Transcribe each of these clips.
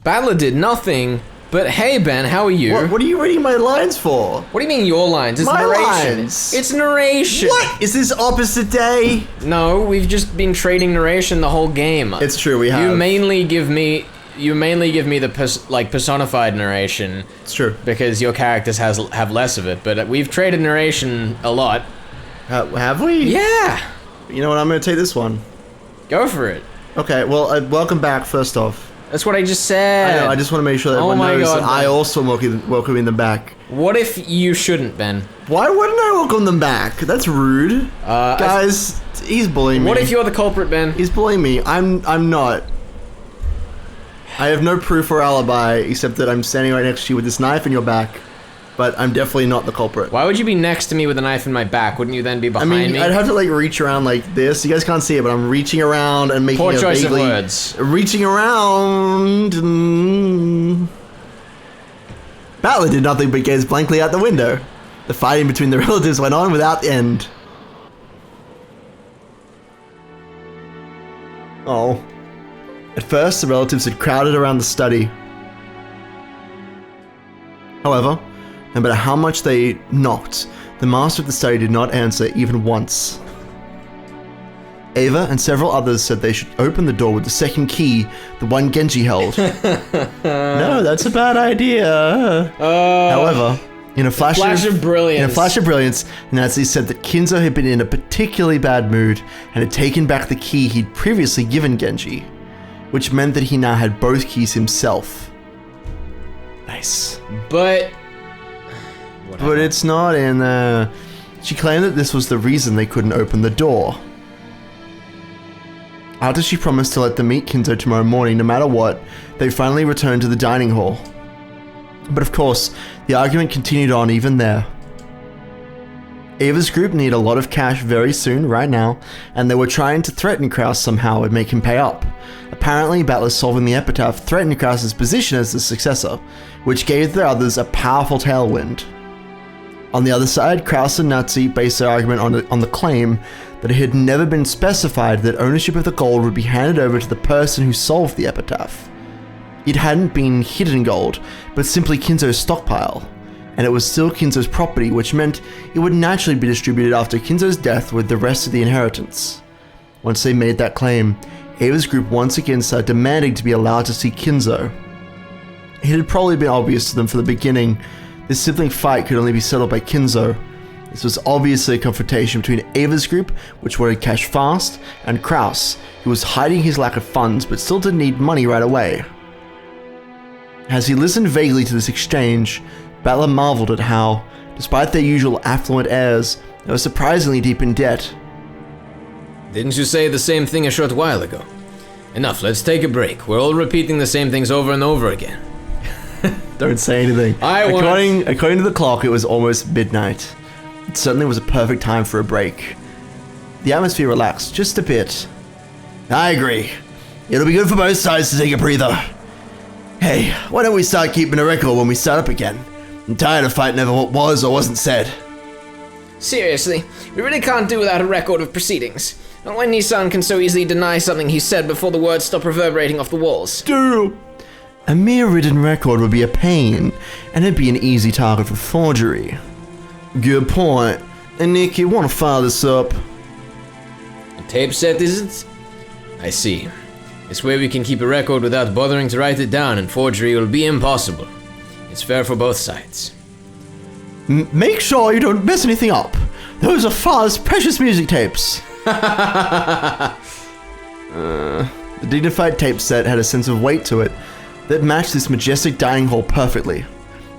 Battler did nothing, but hey Ben, how are you? What are you reading my lines for? What do you mean your lines? It's My narration. lines. It's narration. What? Is this opposite day? No, we've just been trading narration the whole game. It's true, we have. You mainly give me the personified narration. It's true. Because your characters have less of it, but we've traded narration a lot. Have we? Yeah. You know what? I'm gonna take this one. Go for it. Okay. Well, welcome back. First off. That's what I just said. I know. I just want to make sure that everyone knows God, that I also am welcoming them back. What if you shouldn't, Ben? Why wouldn't I welcome them back? That's rude. Guys, he's bullying me. What if you're the culprit, Ben? He's bullying me. I'm not. I have no proof or alibi except that I'm standing right next to you with this knife in your back. But I'm definitely not the culprit. Why would you be next to me with a knife in my back? Wouldn't you then be behind me? I'd have to like reach around like this. You guys can't see it, but I'm reaching around and making Poor a choice vaguely... of words. Reaching around... Battler did nothing but gaze blankly out the window. The fighting between the relatives went on without end. Oh. At first, the relatives had crowded around the study. However, no matter how much they knocked, the master of the study did not answer even once. Ava and several others said they should open the door with the second key, the one Genji held. No, that's a bad idea. However, in a flash of brilliance, Natsuhi said that Kinzo had been in a particularly bad mood and had taken back the key he'd previously given Genji, which meant that he now had both keys himself. Nice. But it's not in there. She claimed that this was the reason they couldn't open the door. After she promised to let them meet Kinzo tomorrow morning no matter what, they finally returned to the dining hall. But of course, the argument continued on even there. Ava's group needed a lot of cash very soon, right now, and they were trying to threaten Krauss somehow and make him pay up. Apparently, Battler solving the epitaph threatened Krauss's position as the successor, which gave the others a powerful tailwind. On the other side, Krauss and Natsuhi based their argument on the claim that it had never been specified that ownership of the gold would be handed over to the person who solved the epitaph. It hadn't been hidden gold, but simply Kinzo's stockpile, and it was still Kinzo's property, which meant it would naturally be distributed after Kinzo's death with the rest of the inheritance. Once they made that claim, Ava's group once again started demanding to be allowed to see Kinzo. It had probably been obvious to them from the beginning this sibling fight could only be settled by Kinzo. This was obviously a confrontation between Ava's group, which wanted cash fast, and Krauss, who was hiding his lack of funds but still didn't need money right away. As he listened vaguely to this exchange, Battler marveled at how, despite their usual affluent airs, they were surprisingly deep in debt. Didn't you say the same thing a short while ago? Enough, let's take a break. We're all repeating the same things over and over again. Don't say anything. According to the clock, it was almost midnight. It certainly was a perfect time for a break. The atmosphere relaxed just a bit. I agree. It'll be good for both sides to take a breather. Hey, why don't we start keeping a record when we start up again? I'm tired of fighting over what was or wasn't said. Seriously, we really can't do without a record of proceedings. Not when Nissan can so easily deny something he said before the words stop reverberating off the walls. Dude! A mere written record would be a pain, and it'd be an easy target for forgery. Good point. And Nick, you want to file this up? A tape set, is it? I see. This way we can keep a record without bothering to write it down, and forgery will be impossible. It's fair for both sides. Make sure you don't mess anything up. Those are Far's precious music tapes. The dignified tape set had a sense of weight to it that matched this majestic dining hall perfectly.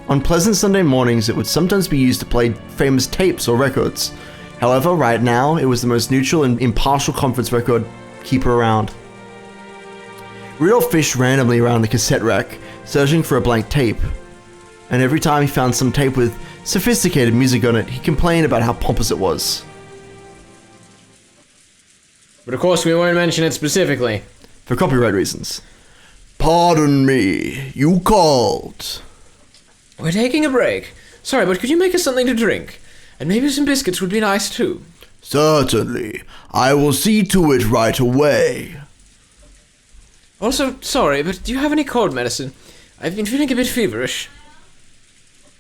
On pleasant Sunday mornings, it would sometimes be used to play famous tapes or records. However, right now, it was the most neutral and impartial conference record keeper around. Rudolph fished randomly around the cassette rack, searching for a blank tape. And every time he found some tape with sophisticated music on it, he complained about how pompous it was. But of course we won't mention it specifically. For copyright reasons. Pardon me, you called. We're taking a break. Sorry, but could you make us something to drink? And maybe some biscuits would be nice too. Certainly. I will see to it right away. Also, sorry, but do you have any cold medicine? I've been feeling a bit feverish.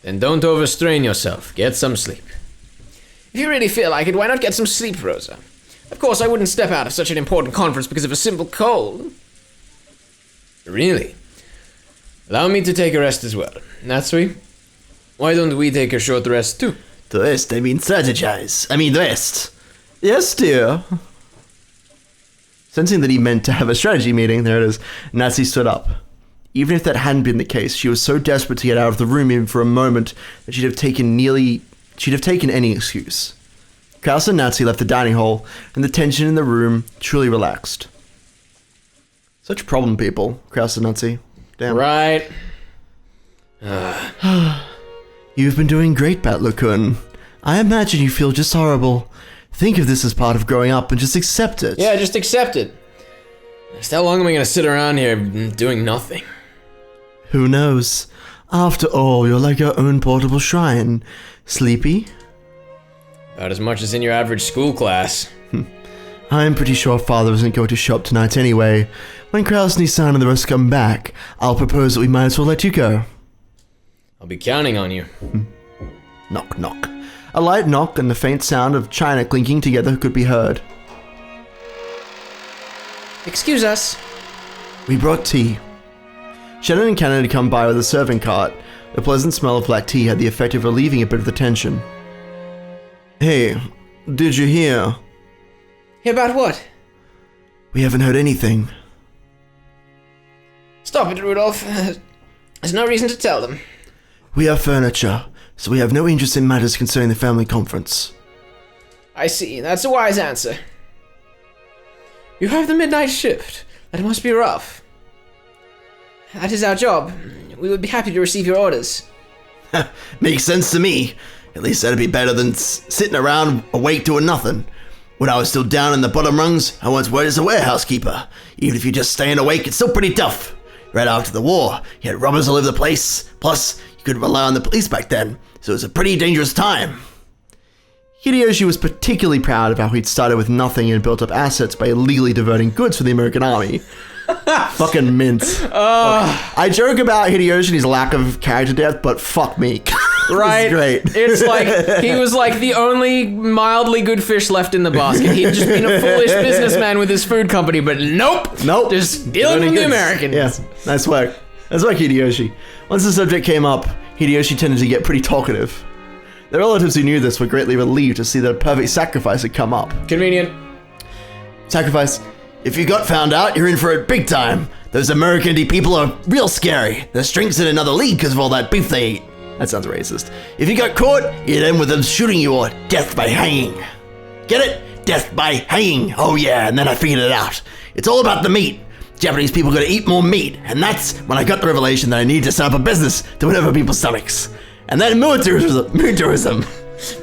Then don't overstrain yourself. Get some sleep. If you really feel like it, why not get some sleep, Rosa? Of course, I wouldn't step out of such an important conference because of a simple cold. Really? Allow me to take a rest as well. Natsuhi, why don't we take a short rest too? The rest, I mean strategize. I mean rest. Yes, dear. Sensing that he meant to have a strategy meeting, there it is, Natsuhi stood up. Even if that hadn't been the case, she was so desperate to get out of the room even for a moment that she'd have taken any excuse. Krauss and Natsuhi left the dining hall, and the tension in the room truly relaxed. Such problem people, Krauss and Natsuhi. Damn. Right. You've been doing great, Battler-kun. I imagine you feel just horrible. Think of this as part of growing up and just accept it. Yeah, just accept it. Just how long am I gonna sit around here doing nothing? Who knows? After all, you're like your own portable shrine. Sleepy? About as much as in your average school class. I'm pretty sure Father isn't going to show up tonight anyway. When Krauss, Nissan, and the rest come back, I'll propose that we might as well let you go. I'll be counting on you. Knock, knock. A light knock and the faint sound of china clinking together could be heard. Excuse us. We brought tea. Shannon and Cannon had come by with a serving cart. The pleasant smell of black tea had the effect of relieving a bit of the tension. Hey, did you hear? Hear about what? We haven't heard anything. Stop it, Rudolph. There's no reason to tell them. We are furniture, so we have no interest in matters concerning the family conference. I see. That's a wise answer. You have the midnight shift. That must be rough. That is our job. We would be happy to receive your orders. Makes sense to me. At least that'd be better than sitting around awake doing nothing. When I was still down in the bottom rungs, I once worked as a warehouse keeper. Even if you're just staying awake, it's still pretty tough. Right after the war, you had robbers all over the place. Plus, you couldn't rely on the police back then, so it was a pretty dangerous time. Hideyoshi was particularly proud of how he'd started with nothing and built up assets by illegally diverting goods for the American army. Fucking mince. I joke about Hideyoshi and his lack of character depth, but fuck me. Right? Great. It's like he was like the only mildly good fish left in the basket. He'd just been a foolish businessman with his food company, but nope. Just dealing with the Americans. Yeah, nice work. Nice work, Hideyoshi. Once the subject came up, Hideyoshi tended to get pretty talkative. The relatives who knew this were greatly relieved to see that a perfect sacrifice had come up. Convenient. Sacrifice. If you got found out, you're in for it big time. Those American people are real scary. Their strength's in another league because of all that beef they eat. That sounds racist. If you got caught, you'd end with them shooting you or death by hanging. Get it? Death by hanging. Oh yeah, and then I figured it out. It's all about the meat. Japanese people gotta eat more meat, and that's when I got the revelation that I needed to set up a business to win over people's stomachs. And then moon tourism. Moon tourism.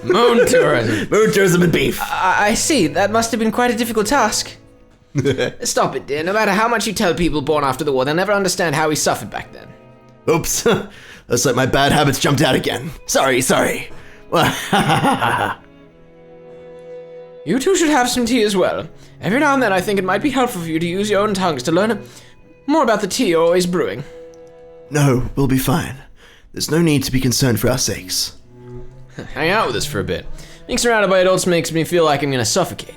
Moon tourism and beef. I see. That must have been quite a difficult task. Stop it, dear. No matter how much you tell people born after the war, they'll never understand how we suffered back then. Oops. Looks like my bad habits jumped out again. Sorry. You two should have some tea as well. Every now and then I think it might be helpful for you to use your own tongues to learn more about the tea you're always brewing. No, we'll be fine. There's no need to be concerned for our sakes. Hang out with us for a bit. Being surrounded by adults makes me feel like I'm gonna suffocate.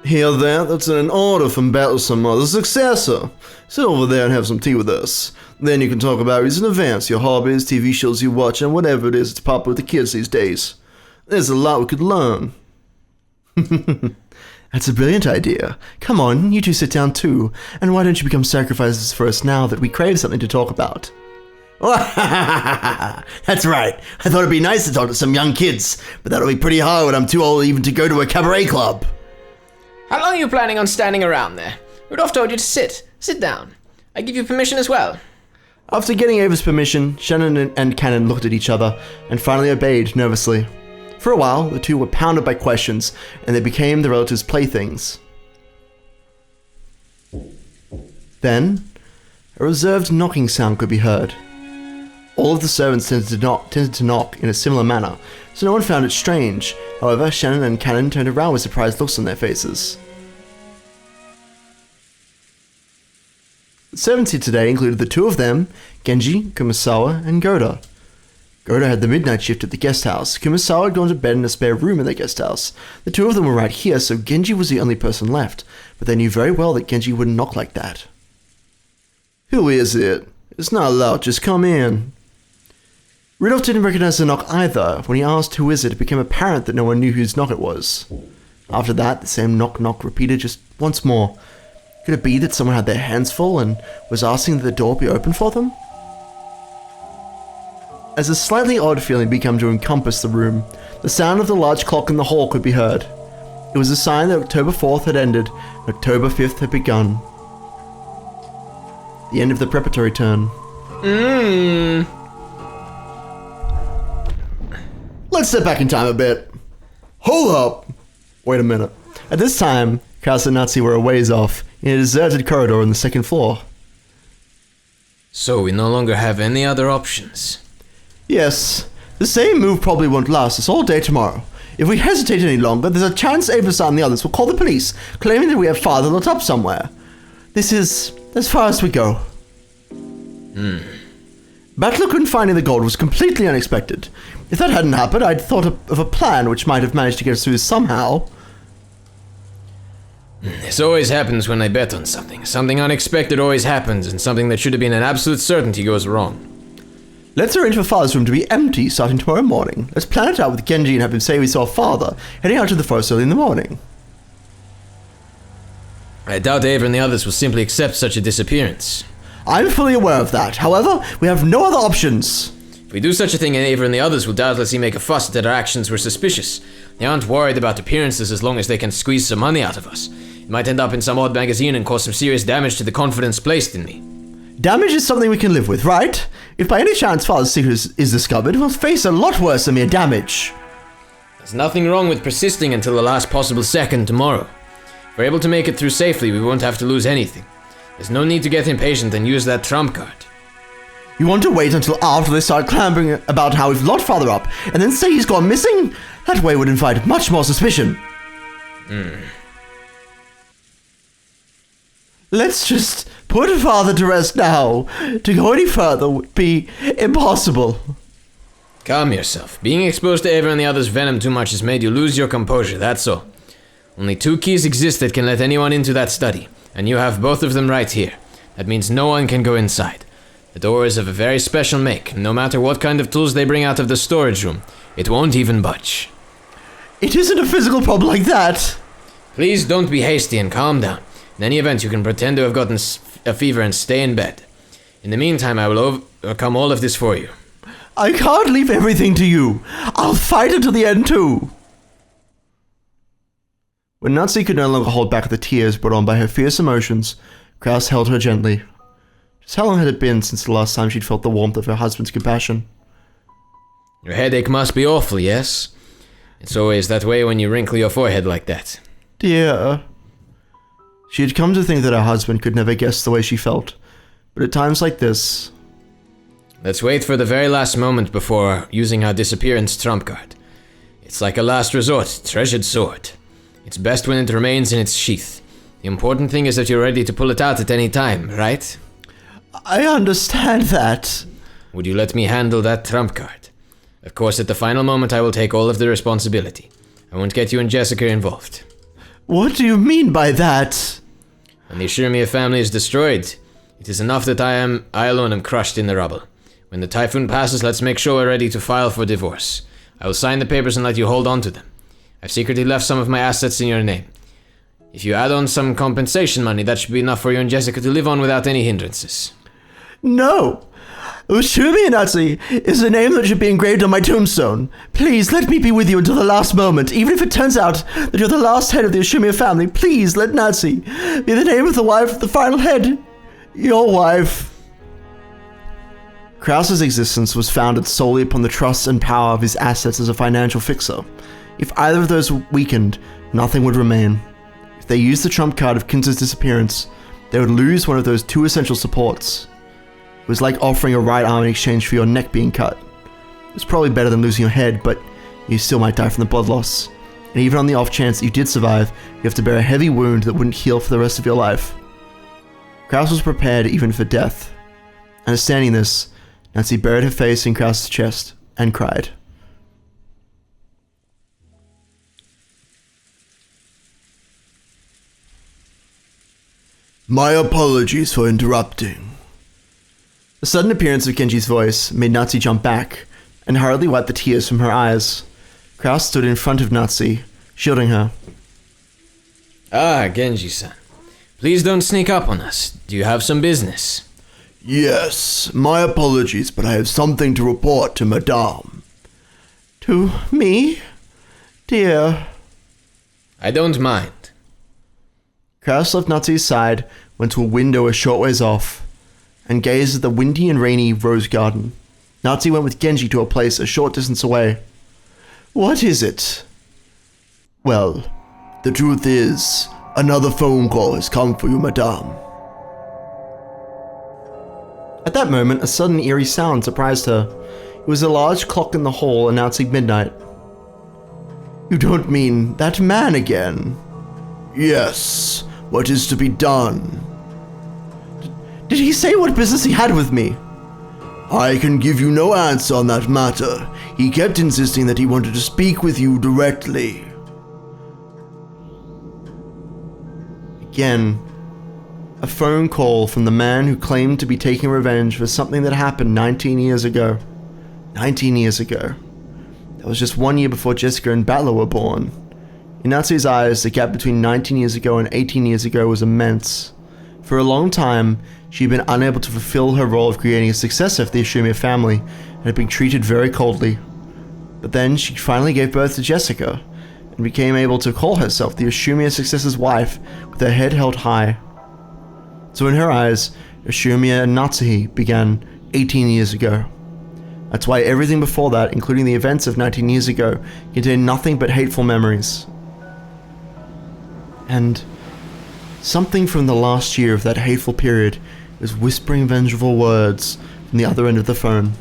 Hear that? That's an order from Battlesome, the successor. Sit over there and have some tea with us. Then you can talk about recent events, your hobbies, TV shows you watch, and whatever it is that's popular with the kids these days. There's a lot we could learn. That's a brilliant idea. Come on, you two sit down too. And why don't you become sacrifices for us now that we crave something to talk about? That's right. I thought it'd be nice to talk to some young kids, but that'll be pretty hard when I'm too old even to go to a cabaret club. How long are you planning on standing around there? Rudolph told you to sit. Sit down. I give you permission as well. After getting Ava's permission, Shannon and Cannon looked at each other and finally obeyed nervously. For a while, the two were pounded by questions, and they became the relatives' playthings. Then, a reserved knocking sound could be heard. All of the servants tended to knock in a similar manner, so no one found it strange. However, Shannon and Cannon turned around with surprised looks on their faces. The servants here today included the two of them, Genji, Kumasawa, and Goda. Goda had the midnight shift at the guest house. Kumasawa had gone to bed in a spare room in the guest house. The two of them were right here, so Genji was the only person left, but they knew very well that Genji wouldn't knock like that. Who is it? It's not loud, just come in. Rudolph didn't recognize the knock either. When he asked who is it, it became apparent that no one knew whose knock it was. After that, the same knock-knock repeated just once more. Could it be that someone had their hands full and was asking that the door be opened for them? As a slightly odd feeling began to encompass the room, the sound of the large clock in the hall could be heard. It was a sign that October 4th had ended and October 5th had begun. The end of the preparatory turn. Let's step back in time a bit. Hold up! Wait a minute. At this time, Krauss and Natsuhi were a ways off, in a deserted corridor on the second floor. So we no longer have any other options. Yes, the same move probably won't last us all day tomorrow. If we hesitate any longer, there's a chance Ava-san and the others will call the police, claiming that we have father locked up somewhere. This is as far as we go. Battler couldn't find the gold was completely unexpected. If that hadn't happened, I'd thought of a plan which might have managed to get us through this somehow. This always happens when I bet on something. Something unexpected always happens, and something that should have been an absolute certainty goes wrong. Let's arrange for Father's room to be empty starting tomorrow morning. Let's plan it out with Genji and have him say we saw Father heading out to the forest early in the morning. I doubt Ava and the others will simply accept such a disappearance. I'm fully aware of that. However, we have no other options. If we do such a thing, Ava and the others will doubtlessly make a fuss that our actions were suspicious. They aren't worried about appearances as long as they can squeeze some money out of us. It might end up in some odd magazine and cause some serious damage to the confidence placed in me. Damage is something we can live with, right? If by any chance Father's secret is discovered, we'll face a lot worse than mere damage. There's nothing wrong with persisting until the last possible second tomorrow. If we're able to make it through safely, we won't have to lose anything. There's no need to get impatient and use that trump card. You want to wait until after they start clambering about how we've locked Father up, and then say he's gone missing? That way would invite much more suspicion. Let's just put Father to rest now. To go any further would be impossible. Calm yourself. Being exposed to Ava and the others' venom too much has made you lose your composure, that's all. Only 2 keys exist that can let anyone into that study, and you have both of them right here. That means no one can go inside. The door is of a very special make, and no matter what kind of tools they bring out of the storage room, it won't even budge. It isn't a physical problem like that. Please don't be hasty and calm down. In any event, you can pretend to have gotten a fever and stay in bed. In the meantime, I will overcome all of this for you. I can't leave everything to you. I'll fight until the end too. When Natsuhi could no longer hold back the tears brought on by her fierce emotions, Krauss held her gently. Just how long had it been since the last time she'd felt the warmth of her husband's compassion? Your headache must be awful, yes? It's always that way when you wrinkle your forehead like that. Dear. She had come to think that her husband could never guess the way she felt, but at times like this... Let's wait for the very last moment before using our disappearance trump card. It's like a last resort, treasured sword. It's best when it remains in its sheath. The important thing is that you're ready to pull it out at any time, right? I understand that. Would you let me handle that trump card? Of course, at the final moment I will take all of the responsibility. I won't get you and Jessica involved. What do you mean by that? When the Umineko family is destroyed, it is enough that I alone am crushed in the rubble. When the typhoon passes, let's make sure we're ready to file for divorce. I will sign the papers and let you hold on to them. I've secretly left some of my assets in your name. If you add on some compensation money, that should be enough for you and Jessica to live on without any hindrances. No! Umineko-fan-kind is the name that should be engraved on my tombstone. Please let me be with you until the last moment. Even if it turns out that you're the last head of the Umineko family, please let Natsuhi be the name of the wife of the final head. Your wife. Krauss's existence was founded solely upon the trust and power of his assets as a financial fixer. If either of those weakened, nothing would remain. If they used the trump card of Kinza's disappearance, they would lose one of those 2 essential supports. It was like offering a right arm in exchange for your neck being cut. It was probably better than losing your head, but you still might die from the blood loss. And even on the off chance that you did survive, you have to bear a heavy wound that wouldn't heal for the rest of your life. Krauss was prepared even for death. Understanding this, Natsuhi buried her face in Krauss' chest and cried. My apologies for interrupting. The sudden appearance of Genji's voice made Natsuhi jump back and hurriedly wipe the tears from her eyes. Krauss stood in front of Natsuhi, shielding her. Ah, Genji-san. Please don't sneak up on us. Do you have some business? Yes, my apologies, but I have something to report to Madame. To me? Dear. I don't mind. Krauss left Natsuhi's side, went to a window a short ways off, and gazed at the windy and rainy rose garden. Natsuhi went with Genji to a place a short distance away. What is it? Well, the truth is, another phone call has come for you, Madame. At that moment, a sudden eerie sound surprised her. It was a large clock in the hall announcing midnight. You don't mean that man again? Yes, what is to be done? Did he say what business he had with me? I can give you no answer on that matter. He kept insisting that he wanted to speak with you directly. Again, a phone call from the man who claimed to be taking revenge for something that happened 19 years ago. 19 years ago. That was just 1 year before Jessica and Battler were born. In Natsuhi's eyes, the gap between 19 years ago and 18 years ago was immense. For a long time, she had been unable to fulfill her role of creating a successor for the Ushimiya family and had been treated very coldly. But then she finally gave birth to Jessica and became able to call herself the Ushimiya successor's wife with her head held high. So in her eyes, Ushimiya and Natsuhi began 18 years ago. That's why everything before that, including the events of 19 years ago, contained nothing but hateful memories. And something from the last year of that hateful period was whispering vengeful words from the other end of the phone.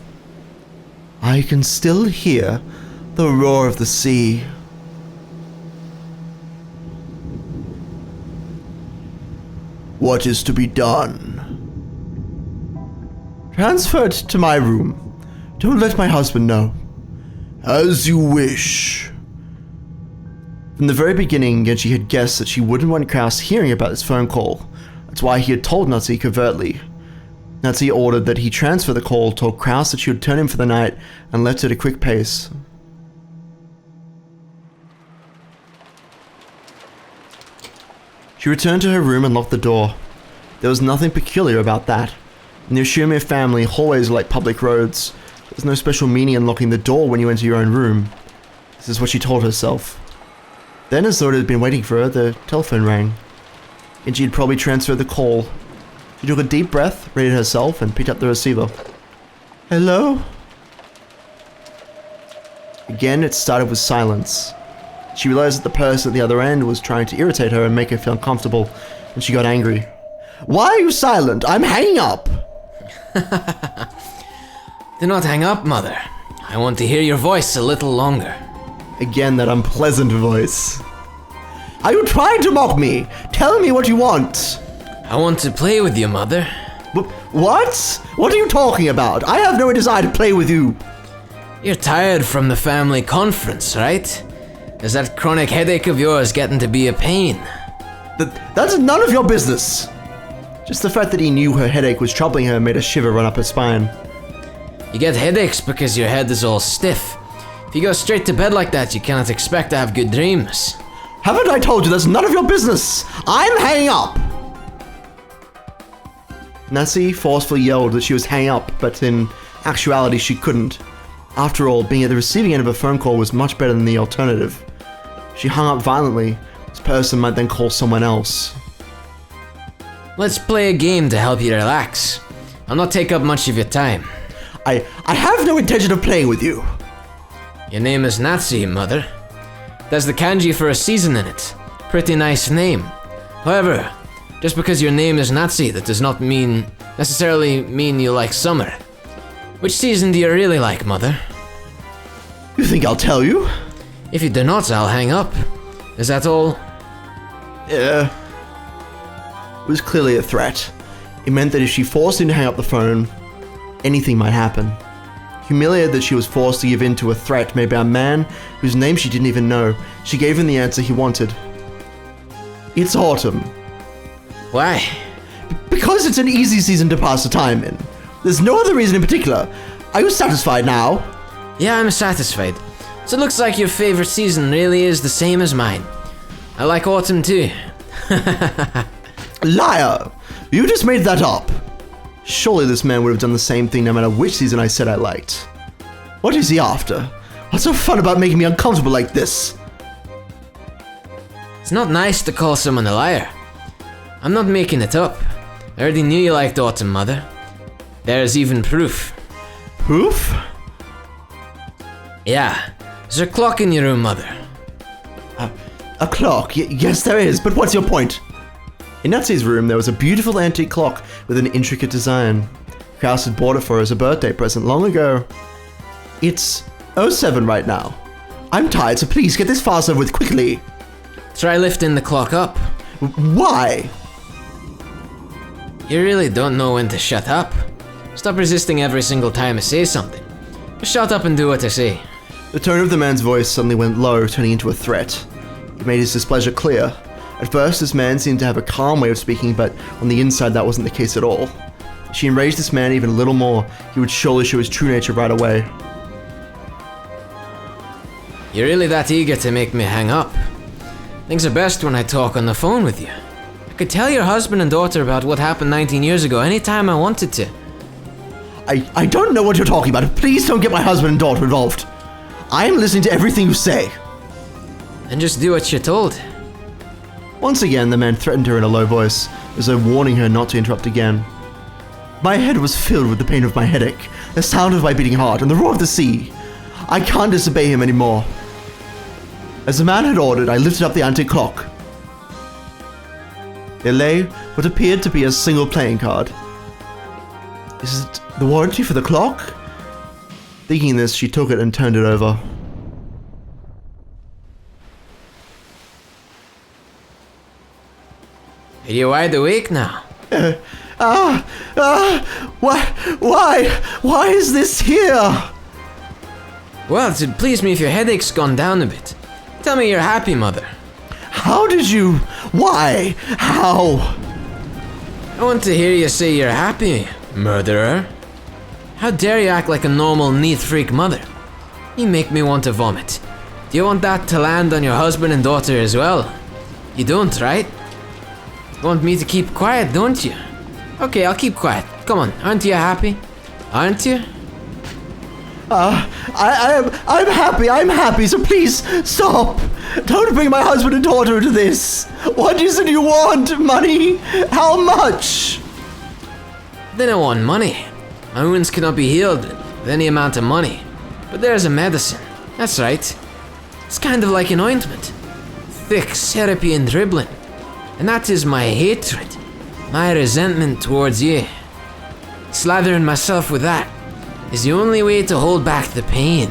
I can still hear the roar of the sea. What is to be done? Transferred to my room. Don't let my husband know. As you wish. From the very beginning, Genji had guessed that she wouldn't want Krauss hearing about this phone call. That's why he had told Natsuhi covertly. Natsuhi ordered that he transfer the call, told Krauss that she would turn in for the night, and left at a quick pace. She returned to her room and locked the door. There was nothing peculiar about that. In the Ushimiya family, hallways are like public roads. There's no special meaning in locking the door when you enter your own room. This is what she told herself. Then, as though it had been waiting for her, the telephone rang. And she had probably transferred the call. She took a deep breath, rated herself, and picked up the receiver. Hello? Again, it started with silence. She realized that the person at the other end was trying to irritate her and make her feel uncomfortable, and she got angry. Why are you silent? I'm hanging up! Do not hang up, Mother. I want to hear your voice a little longer. Again, that unpleasant voice. Are you trying to mock me? Tell me what you want. I want to play with you, Mother. What? What are you talking about? I have no desire to play with you. You're tired from the family conference, right? Is that chronic headache of yours getting to be a pain? That's none of your business. Just the fact that he knew her headache was troubling her made a shiver run up her spine. You get headaches because your head is all stiff. If you go straight to bed like that, you cannot expect to have good dreams. Haven't I told you that's none of your business? I'm hanging up! Natsuhi forcefully yelled that she was hanging up, but in actuality she couldn't. After all, being at the receiving end of a phone call was much better than the alternative. If she hung up violently, this person might then call someone else. Let's play a game to help you relax. I'll not take up much of your time. I have no intention of playing with you. Your name is Natsuhi, Mother. There's the kanji for a season in it. Pretty nice name. However, just because your name is Natsuhi, that does not necessarily mean you like summer. Which season do you really like, Mother? You think I'll tell you? If you do not, I'll hang up. Is that all? It was clearly a threat. It meant that if she forced him to hang up the phone, anything might happen. Humiliated that she was forced to give in to a threat made by a man whose name she didn't even know, she gave him the answer he wanted. It's autumn. Why? Because it's an easy season to pass the time in. There's no other reason in particular. Are you satisfied now? Yeah, I'm satisfied. So it looks like your favorite season really is the same as mine. I like autumn too. Liar! You just made that up. Surely this man would have done the same thing no matter which season I said I liked. What is he after? What's so fun about making me uncomfortable like this? It's not nice to call someone a liar. I'm not making it up. I already knew you liked autumn, Mother. There's even proof. Proof? Yeah, there's a clock in your room, Mother. A clock? Yes, there is, but what's your point? In Natsuhi's room, there was a beautiful antique clock with an intricate design. Krauss had bought it for her as a birthday present long ago. It's 07 right now. I'm tired, so please get this farce over with quickly. Try lifting the clock up. Why? You really don't know when to shut up. Stop resisting every single time I say something. Just shut up and do what I say. The tone of the man's voice suddenly went low, turning into a threat. He made his displeasure clear. At first, this man seemed to have a calm way of speaking, but on the inside that wasn't the case at all. If she enraged this man even a little more, he would surely show his true nature right away. You're really that eager to make me hang up? Things are best when I talk on the phone with you. I could tell your husband and daughter about what happened 19 years ago anytime I wanted to. I don't know what you're talking about. Please don't get my husband and daughter involved. I am listening to everything you say. Then just do what you're told. Once again, the man threatened her in a low voice, as though warning her not to interrupt again. My head was filled with the pain of my headache, the sound of my beating heart, and the roar of the sea. I can't disobey him anymore. As the man had ordered, I lifted up the antique clock. There lay what appeared to be a single playing card. Is it the warranty for the clock? Thinking this, she took it and turned it over. Are you wide awake now? Why is this here? Well, it'd please me if your headache's gone down a bit. Tell me you're happy, Mother. How did you? Why? How? I want to hear you say you're happy, murderer. How dare you act like a normal, neat freak mother? You make me want to vomit. Do you want that to land on your husband and daughter as well? You don't, right? You want me to keep quiet, don't you? Okay, I'll keep quiet. Come on, aren't you happy? Aren't you? I'm happy, so please stop. Don't bring my husband and daughter into this. What is it you want? Money? How much? They don't want money. My wounds cannot be healed with any amount of money. But there's a medicine. That's right. It's kind of like an ointment. Thick, syrupy and dribbling. And that is my hatred. My resentment towards you. Slathering myself with that is the only way to hold back the pain.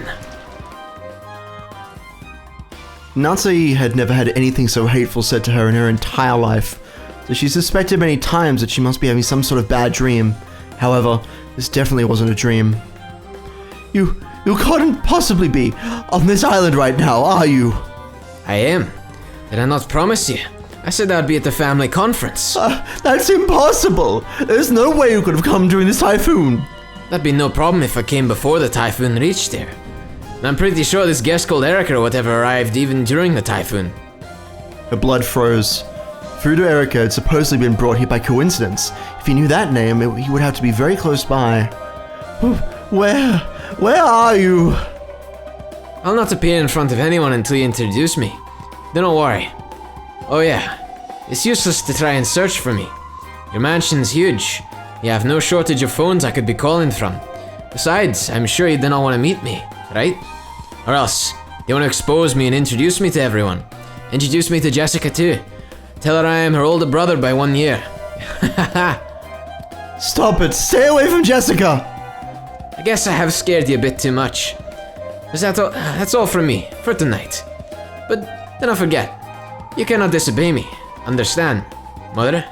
Natsuhi had never had anything so hateful said to her in her entire life, so she suspected many times that she must be having some sort of bad dream. However, this definitely wasn't a dream. You couldn't possibly be on this island right now, are you? I am. Did I not promise you? I said I'd be at the family conference. That's impossible! There's no way you could have come during this typhoon. That'd be no problem if I came before the typhoon reached there. And I'm pretty sure this guest called Erica or whatever arrived even during the typhoon. Her blood froze. Frudo Erica had supposedly been brought here by coincidence. If he knew that name, he would have to be very close by. Where are you? I'll not appear in front of anyone until you introduce me. Don't worry. Oh yeah, it's useless to try and search for me. Your mansion's huge. You have no shortage of phones I could be calling from. Besides, I'm sure you do not want to meet me, right? Or else, you want to expose me and introduce me to everyone. Introduce me to Jessica too. Tell her I am her older brother by 1 year. Stop it! Stay away from Jessica! I guess I have scared you a bit too much. But that's all from me, for tonight. But do not forget, you cannot disobey me. Understand, Mother?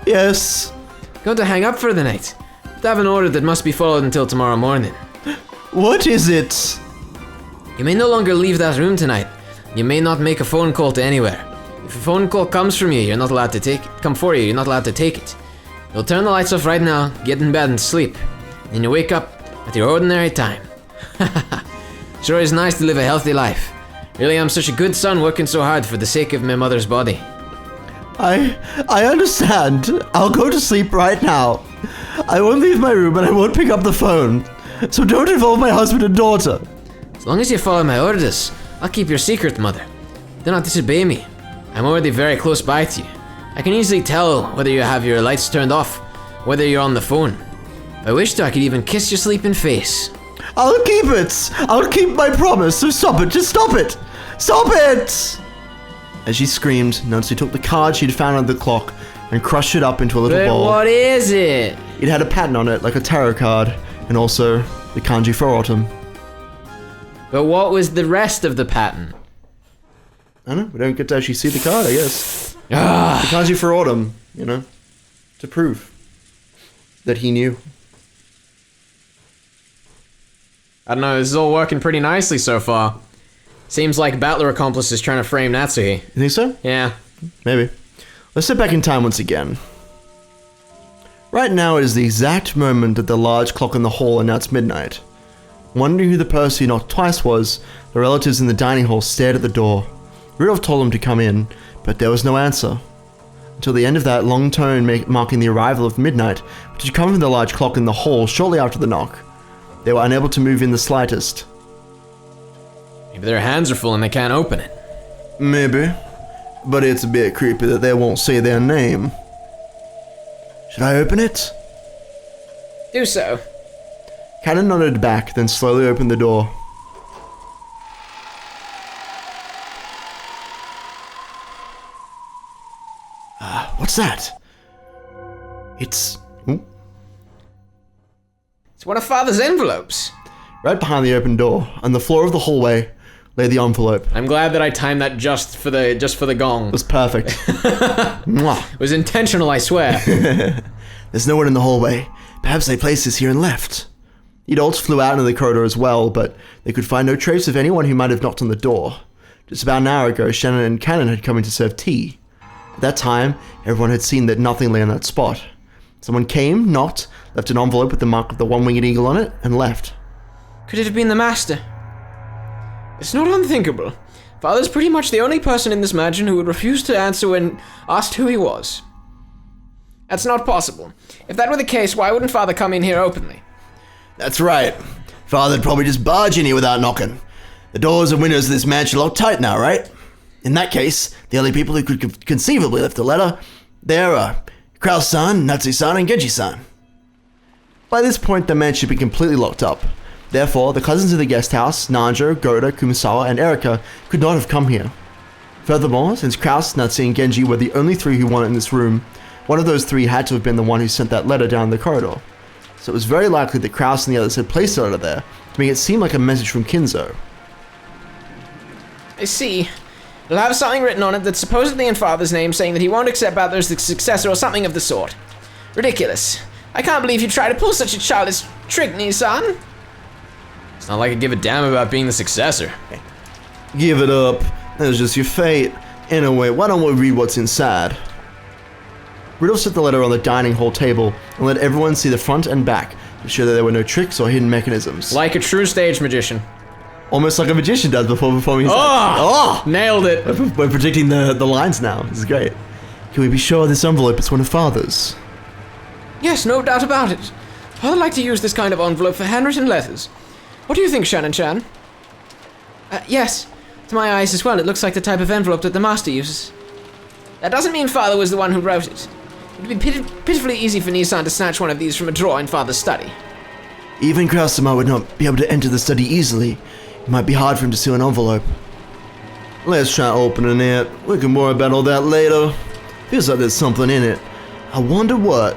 Yes. Going to hang up for the night. I have an order that must be followed until tomorrow morning. What is it? You may no longer leave that room tonight. You may not make a phone call to anywhere. If a phone call comes from you, you're not allowed to take it. Come for you, you're not allowed to take it. You'll turn the lights off right now, get in bed and sleep. Then you wake up at your ordinary time. Sure is nice to live a healthy life. Really, I'm such a good son working so hard for the sake of my mother's body. I understand. I'll go to sleep right now. I won't leave my room and I won't pick up the phone. So don't involve my husband and daughter. As long as you follow my orders, I'll keep your secret, mother. Do not disobey me. I'm already very close by to you. I can easily tell whether you have your lights turned off, whether you're on the phone. If I wish to, I could even kiss your sleeping face. I'll keep it. I'll keep my promise. So stop it. Just stop it. Stop it. As she screamed, Natsuhi took the card she'd found on the clock and crushed it up into a little ball. What is it? It had a pattern on it, like a tarot card, and also the kanji for autumn. But what was the rest of the pattern? I don't know, we don't get to actually see the card, I guess. The Ah, kanji for autumn, to prove that he knew. I don't know, this is all working pretty nicely so far. Seems like Battler Accomplice is trying to frame Natsuhi. You think so? Yeah. Maybe. Let's step back in time once again. Right now it is the exact moment that the large clock in the hall announced midnight. Wondering who the person who knocked twice was, the relatives in the dining hall stared at the door. Rudolph told them to come in, but there was no answer. Until the end of that long tone marking the arrival of midnight, which had come from the large clock in the hall shortly after the knock. They were unable to move in the slightest. Maybe their hands are full and they can't open it. Maybe. But it's a bit creepy that they won't say their name. Should I open it? Do so. Cannon nodded back, then slowly opened the door. What's that? It's... It's one of Father's envelopes. Right behind the open door, on the floor of the hallway, lay the envelope. I'm glad that I timed that just for the gong. It was perfect. Mwah. It was intentional, I swear. There's no one in the hallway. Perhaps they placed this here and left. The adults flew out into the corridor as well, but they could find no trace of anyone who might have knocked on the door. Just about an hour ago, Shannon and Cannon had come in to serve tea. At that time, everyone had seen that nothing lay on that spot. Someone came, knocked, left an envelope with the mark of the one-winged eagle on it, and left. Could it have been the master? It's not unthinkable. Father's pretty much the only person in this mansion who would refuse to answer when asked who he was. That's not possible. If that were the case, why wouldn't Father come in here openly? That's right. Father'd probably just barge in here without knocking. The doors and windows of this mansion are locked tight now, right? In that case, the only people who could conceivably lift a letter, they're Krauss-san, Natsuhi-san, and Genji-san. By this point, the mansion should be completely locked up. Therefore, the cousins of the guest house, Nanjo, Goda, Kumasawa, and Erika, could not have come here. Furthermore, since Krauss, Natsuhi, and Genji were the only three who wanted in this room, one of those three had to have been the one who sent that letter down the corridor. So it was very likely that Krauss and the others had placed the letter there to make it seem like a message from Kinzo. I see. It'll have something written on it that's supposedly in Father's name, saying that he won't accept Battler as the successor or something of the sort. Ridiculous. I can't believe you try to pull such a childish trick, Nissan. It's not like I give a damn about being the successor. Give it up. That's just your fate. Anyway, why don't we read what's inside? Rudolph set the letter on the dining hall table and let everyone see the front and back to show that there were no tricks or hidden mechanisms. Like a true stage magician. Almost like a magician does before performing his Nailed it. We're predicting the lines now. This is great. Can we be sure this envelope is one of Father's? Yes, no doubt about it. Father liked to use this kind of envelope for handwritten letters. What do you think, Shannon-chan? Yes. To my eyes as well, it looks like the type of envelope that the master uses. That doesn't mean Father was the one who wrote it. It would be pitifully easy for Nissan to snatch one of these from a drawer in Father's study. Even Krauss-sama would not be able to enter the study easily. It might be hard for him to seal an envelope. Let's try opening it. We can worry about all that later. Feels like there's something in it. I wonder what.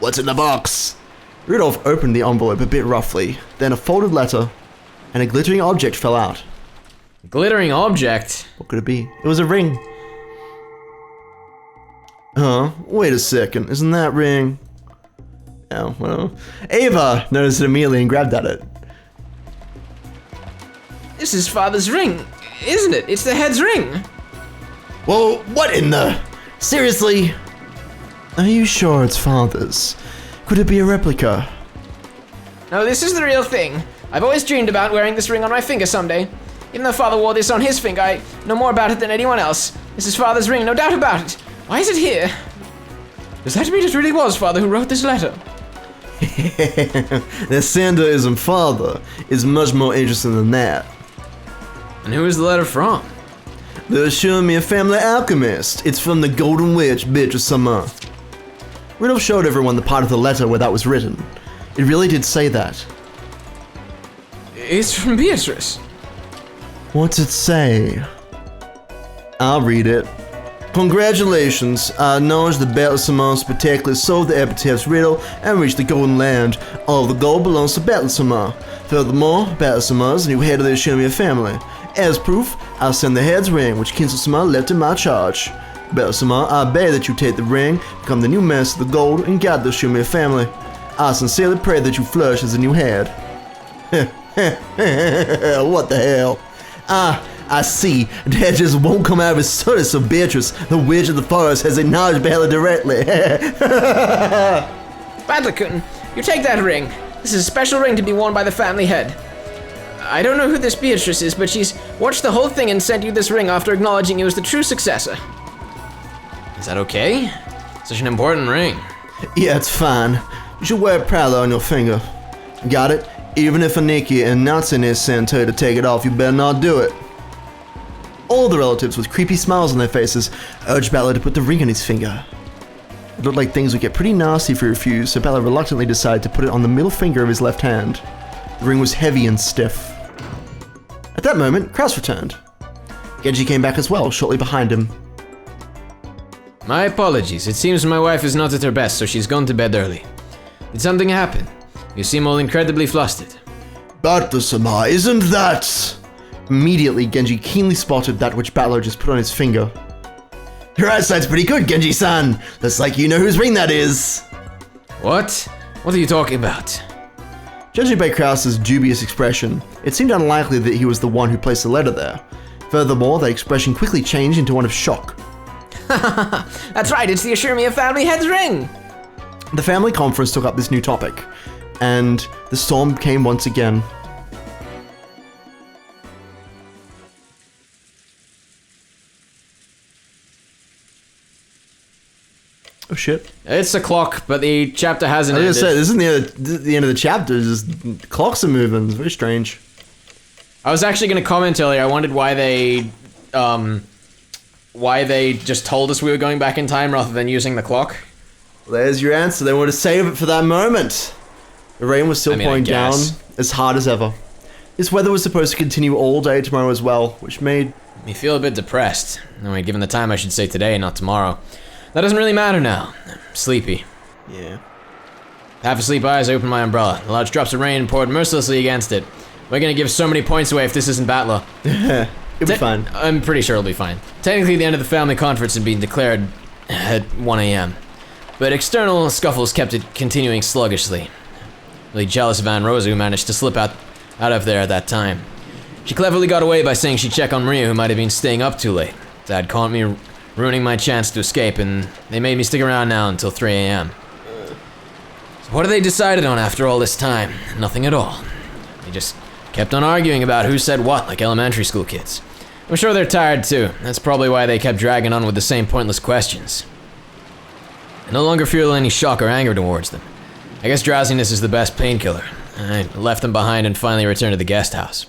What's in the box? Rudolph opened the envelope a bit roughly, then a folded letter, and a glittering object fell out. Glittering object? What could it be? It was a ring. Huh? Wait a second, isn't that ring? Oh, well. Ava noticed it immediately and grabbed at it. This is Father's ring, isn't it? It's the head's ring. Well, what in the... Seriously? Are you sure it's Father's? Could it be a replica? No, this is the real thing. I've always dreamed about wearing this ring on my finger someday. Even though Father wore this on his finger, I know more about it than anyone else. This is Father's ring, no doubt about it. Why is it here? Does that mean it really was Father who wrote this letter? That Santa isn't Father is much more interesting than that. And who is the letter from? They're showing me a family alchemist. It's from the Golden Witch, bitch of summer. Rudolph showed everyone the part of the letter where that was written. It really did say that. It's from Beatrice. What's it say? I'll read it. Congratulations, I acknowledge the Battle Samon spectacularly solved the epitaph's riddle and reached the Golden Land. All the gold belongs to Battle Samon. Furthermore, Battle Samon is the new head of the Ashumia family. As proof, I'll send the head's ring, which Kinsel Samon left in my charge. Battle Samon, I beg that you take the ring, become the new master of the gold, and guide the Ashumia family. I sincerely pray that you flourish as a new head. What the hell? I see. That just won't come out of his study, so Beatrice, the witch of the forest, has acknowledged Bella directly. Battlecun, you take that ring. This is a special ring to be worn by the family head. I don't know who this Beatrice is, but she's watched the whole thing and sent you this ring after acknowledging you as the true successor. Is that okay? Such an important ring. Yeah, it's fine. You should wear it proudly on your finger. Got it? Even if Aniki and Natsuhi sent her to take it off, you better not do it. All the relatives, with creepy smiles on their faces, urged Bella to put the ring on his finger. It looked like things would get pretty nasty if he refused, so Bella reluctantly decided to put it on the middle finger of his left hand. The ring was heavy and stiff. At that moment, Krauss returned. Genji came back as well, shortly behind him. My apologies. It seems my wife is not at her best, so she's gone to bed early. Did something happen? You seem all incredibly flustered. Battle-sama, isn't that... Immediately, Genji keenly spotted that which Battler just put on his finger. Your eyesight's pretty good, Genji-san. Looks like you know whose ring that is. What? What are you talking about? Judging by Krauss's dubious expression, it seemed unlikely that he was the one who placed the letter there. Furthermore, the expression quickly changed into one of shock. That's right, it's the Ashumia family head's ring! The family conference took up this new topic, and the storm came once again. Oh shit. It's a clock, but the chapter hasn't ended. I was gonna say, this isn't the end of the chapter, just clocks are moving, it's very strange. I was actually gonna comment earlier, I wondered why they just told us we were going back in time rather than using the clock. Well, there's your answer, they wanted to save it for that moment. The rain was still pouring down as hard as ever. This weather was supposed to continue all day tomorrow as well, which made me feel a bit depressed. No, wait, given the time I should say today, not tomorrow. That doesn't really matter now. I'm sleepy. Yeah. Half asleep eyes, I opened my umbrella. The large drops of rain poured mercilessly against it. We're gonna give so many points away if this isn't Battler. It'll be fine. I'm pretty sure it'll be fine. Technically, the end of the family conference had been declared at 1 a.m. But external scuffles kept it continuing sluggishly. Really jealous of Aunt Rosa, who managed to slip out of there at that time. She cleverly got away by saying she'd check on Maria, who might have been staying up too late. Dad caught me ruining my chance to escape, and they made me stick around now until 3 a.m. So what have they decided on after all this time? Nothing at all. They just kept on arguing about who said what, like elementary school kids. I'm sure they're tired too. That's probably why they kept dragging on with the same pointless questions. I no longer feel any shock or anger towards them. I guess drowsiness is the best painkiller. I left them behind and finally returned to the guest house.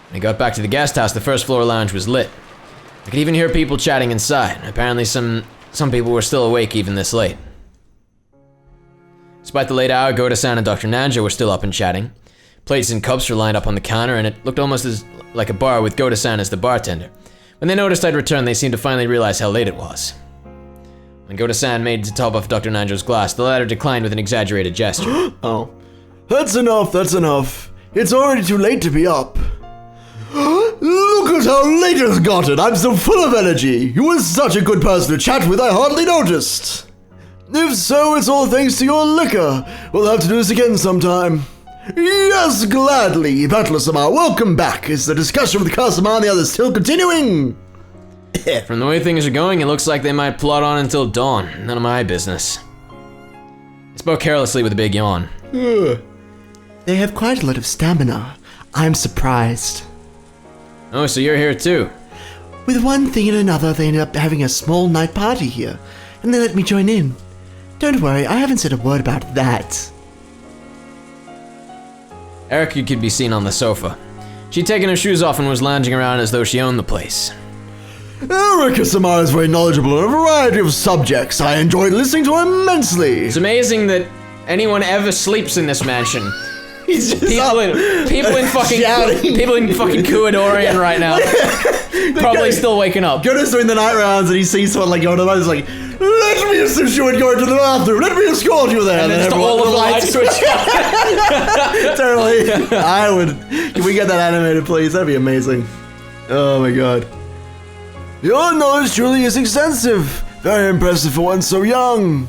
When I got back to the guest house, the first floor lounge was lit. I could even hear people chatting inside. Apparently some people were still awake even this late. Despite the late hour, Goda-san and Dr. Nanja were still up and chatting. Plates and cups were lined up on the counter, and it looked almost like a bar with Goda-san as the bartender. When they noticed I'd returned, they seemed to finally realize how late it was. When Goda-san made to top off Dr. Nanjo's glass, the latter declined with an exaggerated gesture. Oh. That's enough, that's enough. It's already too late to be up. how late it has gotten. I'm so full of energy. You were such a good person to chat with, I hardly noticed. If so, it's all thanks to your liquor. We'll have to do this again sometime. Yes, gladly. Battler-sama, welcome back. Is the discussion with Kasama and the others still continuing? From the way things are going, it looks like they might plot on until dawn. None of my business. I spoke carelessly with a big yawn. They have quite a lot of stamina. I'm surprised. Oh, so you're here too? With one thing and another, they ended up having a small night party here, and they let me join in. Don't worry, I haven't said a word about that. Erica could be seen on the sofa. She'd taken her shoes off and was lounging around as though she owned the place. Erica-sama is very knowledgeable on a variety of subjects. I enjoyed listening to her immensely. It's amazing that anyone ever sleeps in this mansion. He's just people in fucking Kuadorian right now. Probably still waking up. Jonas doing the night rounds and he sees someone like going to the bathroom, he's like, let me assist you in going to the bathroom, let me escort you there. And then just all of the lights switch off. Totally. Can we get that animated, please? That'd be amazing. Oh my god. Your knowledge truly is extensive. Very impressive for one so young.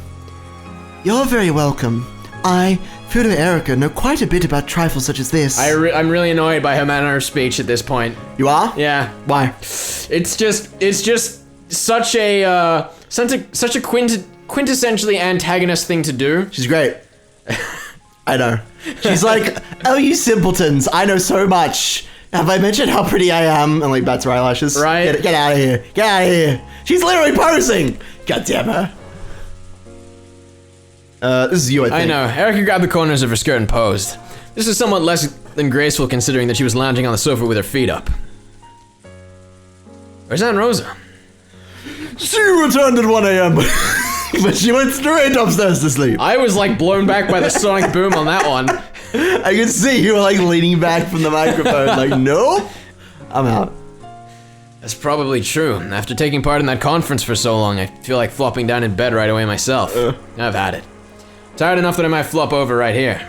You're very welcome. I, Fudo Erica, know quite a bit about trifles such as this. I'm really annoyed by her manner of speech at this point. You are? Yeah. Why? It's just such a quintessentially antagonist thing to do. She's great. I know. She's like, oh, you simpletons, I know so much. Have I mentioned how pretty I am? And like, bats her eyelashes. Right. Get out of here. Get out of here. She's literally posing. God damn her. This is you, I think. I know. Erica grabbed the corners of her skirt and posed. This is somewhat less than graceful considering that she was lounging on the sofa with her feet up. Where's Aunt Rosa? She returned at 1 a.m. but she went straight upstairs to sleep. I was like blown back by the sonic boom on that one. I could see you were like leaning back from the microphone like, nope, I'm out. That's probably true. After taking part in that conference for so long, I feel like flopping down in bed right away myself. I've had it. Tired enough that I might flop over right here.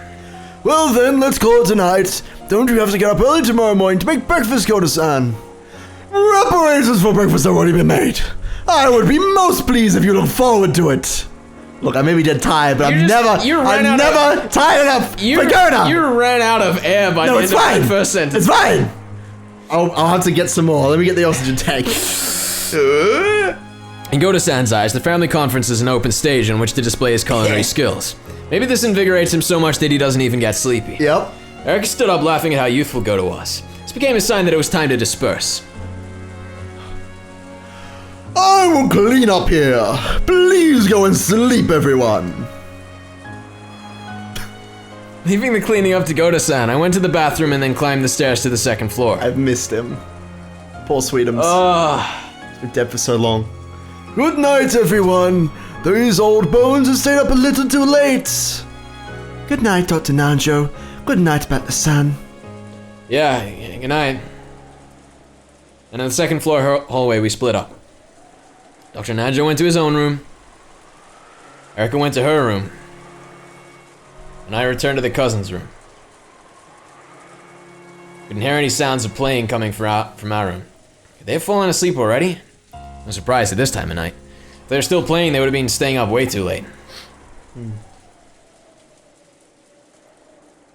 Well then, let's call it tonight. Don't you have to get up early tomorrow morning to make breakfast, Koda-san? Preparations for breakfast have already been made. I would be most pleased if you look forward to it. Look, I may be dead tired, but I'm never tired enough for Koda. You ran out of air by the end of that first sentence. It's fine. I'll have to get some more. Let me get the oxygen tank. In Koda-san's eyes, the family conference is an open stage on which to display his culinary skills. Maybe this invigorates him so much that he doesn't even get sleepy. Yep. Eric stood up laughing at how youthful Koda was. This became a sign that it was time to disperse. I will clean up here. Please go and sleep, everyone. Leaving the cleaning up to Koda-san, I went to the bathroom and then climbed the stairs to the second floor. I've missed him. Poor Sweetums. He's been dead for so long. Good night, everyone. These old bones have stayed up a little too late. Good night, Dr. Nanjo. Good night, Battler-san. Yeah, good night. And in the second floor hallway, we split up. Dr. Nanjo went to his own room. Erica went to her room. And I returned to the cousin's room. Couldn't hear any sounds of playing coming from our room. Could they have fallen asleep already? I'm surprised at this time of night. If they were still playing, they would have been staying up way too late.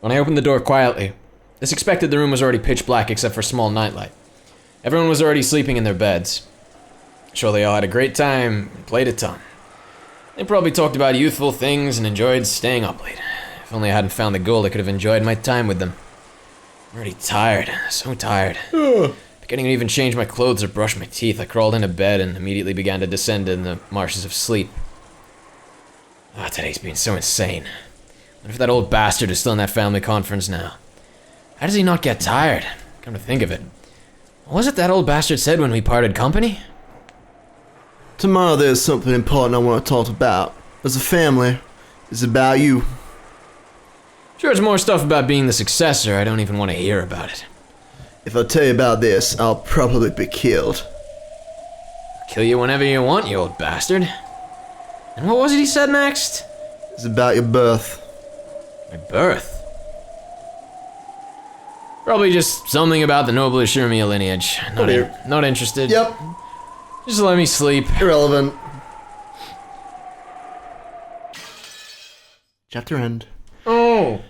When I opened the door quietly, as expected, the room was already pitch black except for a small nightlight. Everyone was already sleeping in their beds. Sure, they all had a great time and played a ton. They probably talked about youthful things and enjoyed staying up late. If only I hadn't found the gold, I could have enjoyed my time with them. I'm already tired, so tired. Beginning to even change my clothes or brush my teeth, I crawled into bed and immediately began to descend in the marshes of sleep. Today's been so insane. What if that old bastard is still in that family conference now? How does he not get tired? Come to think of it. What was it that old bastard said when we parted company? Tomorrow there's something important I want to talk about. As a family, it's about you. Sure, it's more stuff about being the successor. I don't even want to hear about it. If I tell you about this, I'll probably be killed. Kill you whenever you want, you old bastard. And what was it he said next? It's about your birth. My birth? Probably just something about the noble Ishirmiya lineage. Not interested. Yep. Just let me sleep. Irrelevant. Chapter end. Oh.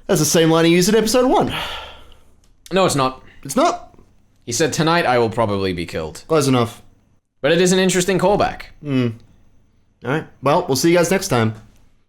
That's the same line he used in episode 1. No, it's not. It's not. He said, tonight I will probably be killed. Close enough. But it is an interesting callback. Alright, well, we'll see you guys next time.